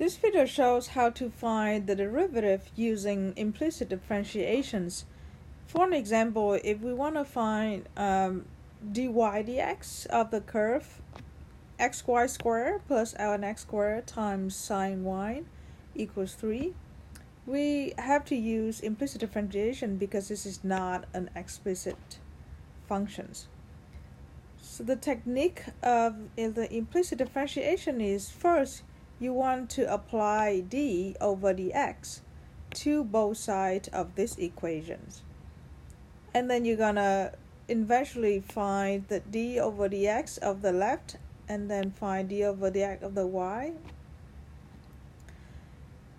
This video shows how to find the derivative using implicit differentiations. For an example, if we want to find dy dx of the curve xy squared plus ln x squared times sine y equals 3, we have to use implicit differentiation because this is not an explicit functions. So the technique of the implicit differentiation is, first you want to apply d over dx to both sides of this equations. And then you're gonna eventually find the d over dx of the left and then find d over dx of the y.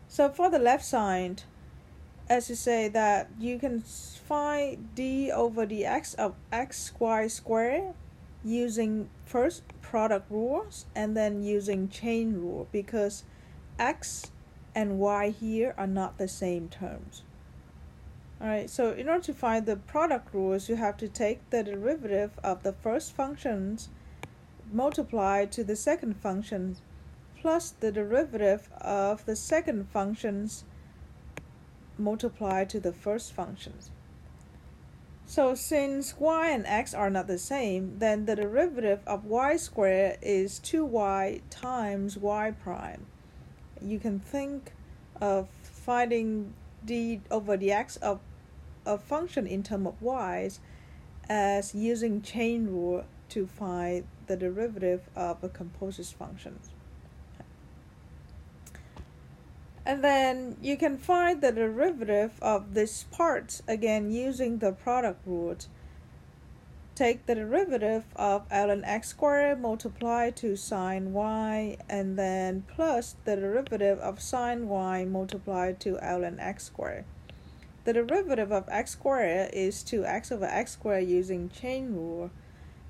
So for the left side, as you say that you can find d over dx of xy squared using first product rules and then using chain rule, because x and y here are not the same terms. Alright, so in order to find the product rules, you have to take the derivative of the first functions multiplied to the second function plus the derivative of the second functions multiplied to the first functions. So since y and x are not the same, then the derivative of y squared is 2y times y prime. You can think of finding d over dx of a function in terms of y's as using chain rule to find the derivative of a composite function. And then you can find the derivative of this part again using the product rule. Take the derivative of ln x squared multiplied to sine y and then plus the derivative of sine y multiplied to ln x squared. The derivative of x squared is 2x over x squared using chain rule,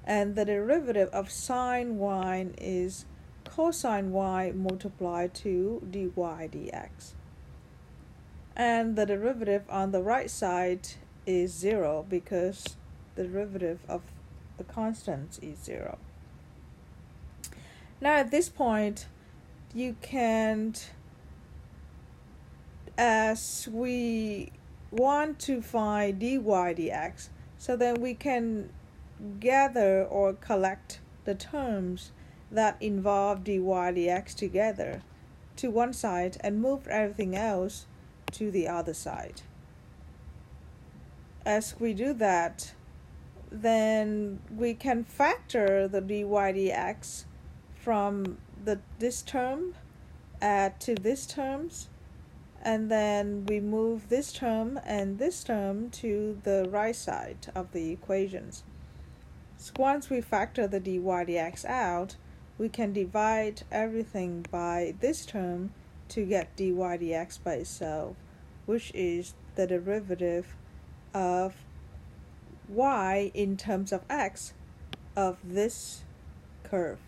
and the derivative of sine y is cosine y multiplied to dy dx. And the derivative on the right side is 0 because the derivative of the constant is 0. Now at this point, you can, as we want to find dy dx, so then we can gather or collect the terms that involve dy dx together to one side and move everything else to the other side. As we do that, then we can factor the dy dx from this term to this terms, and then we move this term and this term to the right side of the equations. So once we factor the dy dx out, we can divide everything by this term to get dy dx by itself, which is the derivative of y in terms of x of this curve.